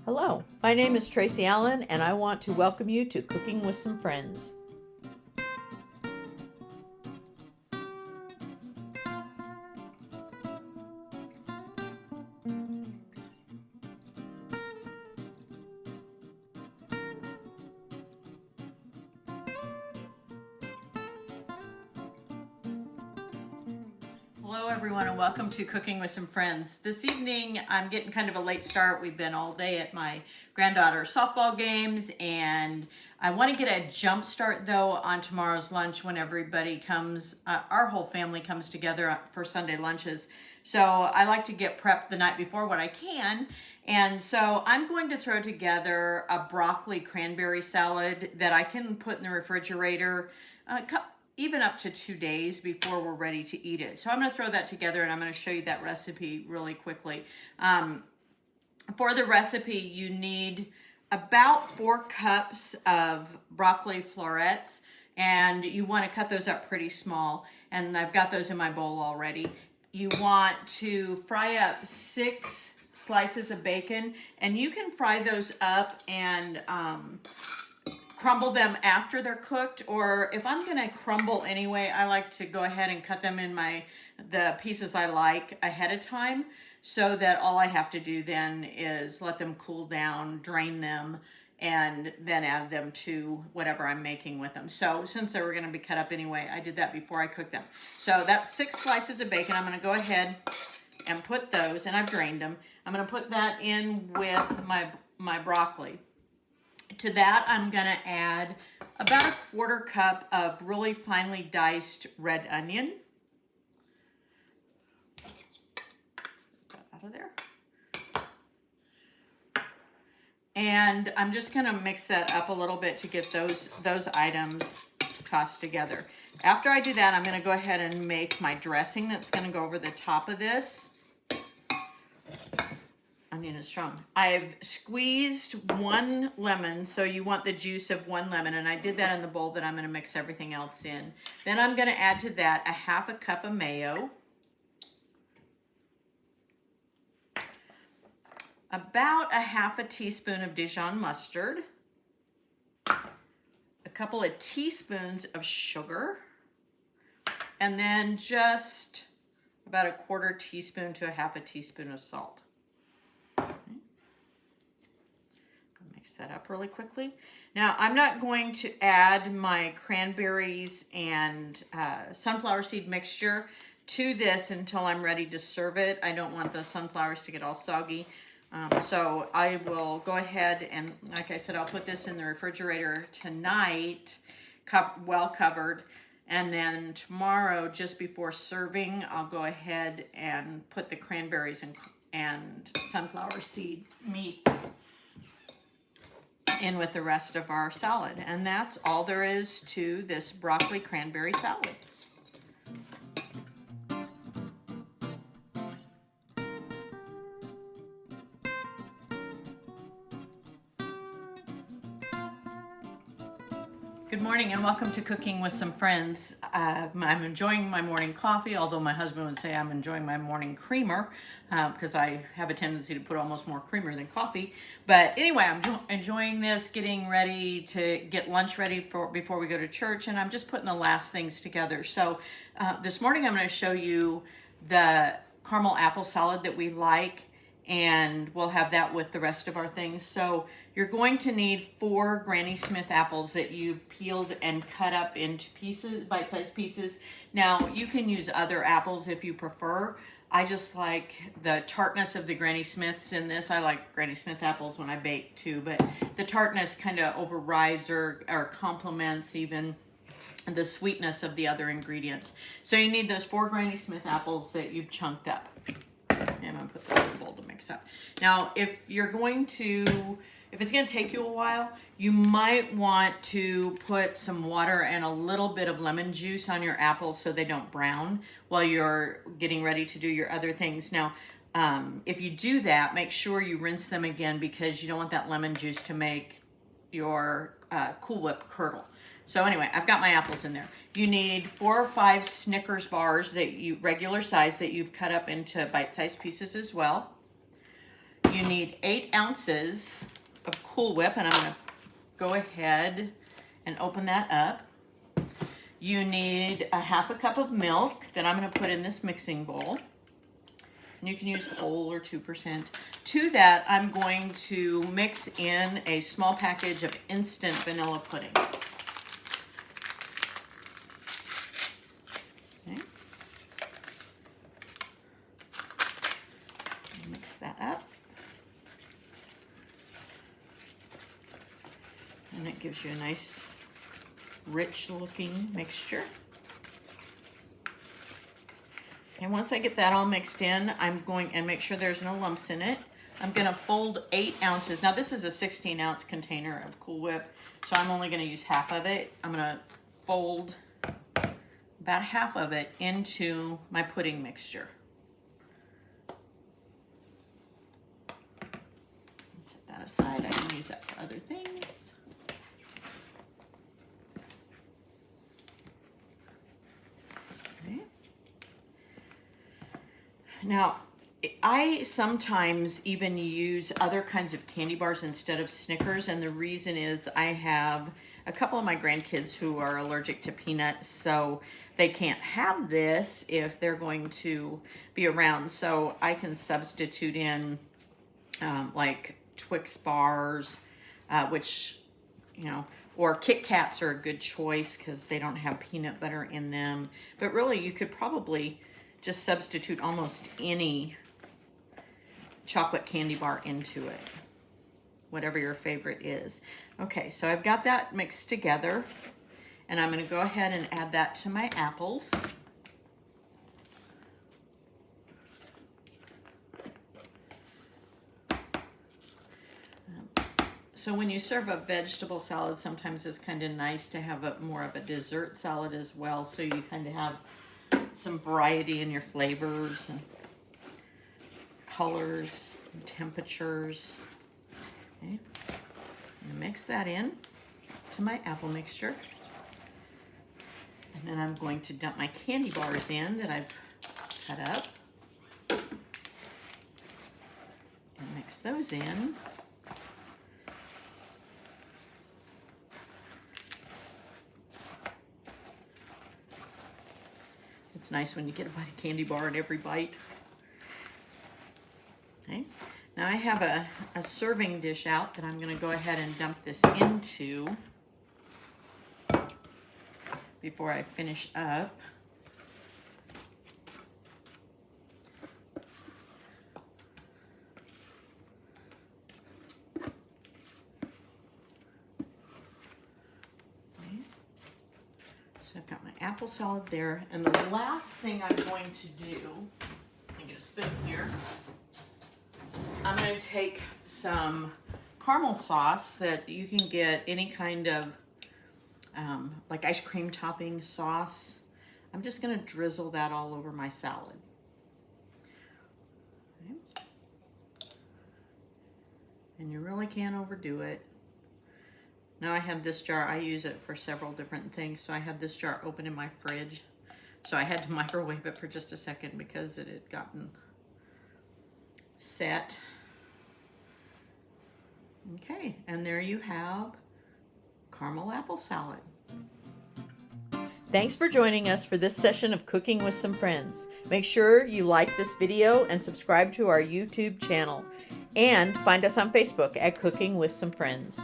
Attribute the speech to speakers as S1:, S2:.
S1: Hello, my name is Tracy Allen, and I want to welcome you to Cooking with Some Friends. Hello everyone and welcome to Cooking with Some Friends. This evening I'm getting kind of a late start. We've been all day at my granddaughter's softball games and I want to get a jump start though on tomorrow's lunch when everybody comes, our whole family comes together for Sunday lunches. So I like to get prepped the night before when I can. And so I'm going to throw together a broccoli cranberry salad that I can put in the refrigerator even up to 2 days before we're ready to eat it. So I'm going to throw that together and I'm going to show you that recipe really quickly. For the recipe, you need about 4 cups of broccoli florets, and you want to cut those up pretty small. And I've got those in my bowl already. You want to fry up 6 slices of bacon, and you can fry those up and crumble them after they're cooked, or if I'm gonna crumble anyway, I like to go ahead and cut them in the pieces I like ahead of time, so that all I have to do then is let them cool down, drain them, and then add them to whatever I'm making with them. So since they were gonna be cut up anyway, I did that before I cooked them. So that's 6 slices of bacon. I'm gonna go ahead and put those, and I've drained them. I'm gonna put that in with my broccoli. To that, I'm gonna add about 1/4 cup of really finely diced red onion. Get that out of there. And I'm just gonna mix that up a little bit to get those items tossed together. After I do that, I'm gonna go ahead and make my dressing that's gonna go over the top of this. Onion is strong. I've squeezed 1 lemon, so you want the juice of 1 lemon, and I did that in the bowl that I'm going to mix everything else in. Then I'm going to add to that 1/2 cup of mayo, about 1/2 teaspoon of Dijon mustard, a couple of teaspoons of sugar, and then just about 1/4 teaspoon to 1/2 teaspoon of salt. Mix that up really quickly. Now, I'm not going to add my cranberries and sunflower seed mixture to this until I'm ready to serve it. I don't want the sunflowers to get all soggy. So I will go ahead and, like I said, I'll put this in the refrigerator tonight, well covered. And then tomorrow, just before serving, I'll go ahead and put the cranberries and sunflower seed meats in with the rest of our salad. And that's all there is to this broccoli cranberry salad. Good morning and welcome to Cooking with Some Friends. I'm enjoying my morning coffee, although my husband would say I'm enjoying my morning creamer because I have a tendency to put almost more creamer than coffee. But anyway, I'm enjoying this, getting ready to get lunch ready before we go to church, and I'm just putting the last things together. So this morning I'm going to show you the caramel apple salad that we like, and we'll have that with the rest of our things. So you're going to need 4 Granny Smith apples that you've peeled and cut up into pieces, bite-sized pieces. Now, you can use other apples if you prefer. I just like the tartness of the Granny Smiths in this. I like Granny Smith apples when I bake too, but the tartness kind of overrides or complements even the sweetness of the other ingredients. So you need those 4 Granny Smith apples that you've chunked up. And I'm gonna put that in the bowl to mix up. Now, if it's gonna take you a while, you might want to put some water and a little bit of lemon juice on your apples so they don't brown while you're getting ready to do your other things. Now, if you do that, make sure you rinse them again because you don't want that lemon juice to make your Cool Whip curdle. So anyway, I've got my apples in there. You need 4 or 5 Snickers bars regular size that you've cut up into bite-sized pieces as well. You need 8 ounces of Cool Whip, and I'm going to go ahead and open that up. You need a 1/2 cup of milk that I'm going to put in this mixing bowl. And you can use whole or 2%. To that, I'm going to mix in a small package of instant vanilla pudding. Okay. Mix that up. And it gives you a nice, rich looking mixture. And once I get that all mixed in, I'm going and make sure there's no lumps in it. I'm going to fold 8 ounces. Now this is a 16-ounce container of Cool Whip, so I'm only going to use half of it. I'm going to fold about half of it into my pudding mixture. Set that aside. I can use that for other things. Now, I sometimes even use other kinds of candy bars instead of Snickers, and the reason is I have a couple of my grandkids who are allergic to peanuts, so they can't have this if they're going to be around. So I can substitute in like Twix bars, which, you know, or Kit Kats are a good choice because they don't have peanut butter in them. But really, you could probably just substitute almost any chocolate candy bar into it, whatever your favorite is. Okay, so I've got that mixed together, and I'm going to go ahead and add that to my apples. So when you serve a vegetable salad, sometimes it's kind of nice to have more of a dessert salad as well, so you kind of have some variety in your flavors and colors and temperatures. Okay. I'm going to mix that in to my apple mixture. And then I'm going to dump my candy bars in that I've cut up. And mix those in. It's nice when you get a bite of candy bar in every bite. Okay. Now I have a serving dish out that I'm going to go ahead and dump this into before I finish up. I've got my apple salad there, and the last thing I'm going to do, let me get a spoon here. I'm going to take some caramel sauce that you can get any kind of like ice cream topping sauce. I'm just going to drizzle that all over my salad. Okay. And you really can't overdo it. Now I have this jar, I use it for several different things, so I have this jar open in my fridge. So I had to microwave it for just a second because it had gotten set. Okay, and there you have caramel apple salad. Thanks for joining us for this session of Cooking with Some Friends. Make sure you like this video and subscribe to our YouTube channel. And find us on Facebook at Cooking with Some Friends.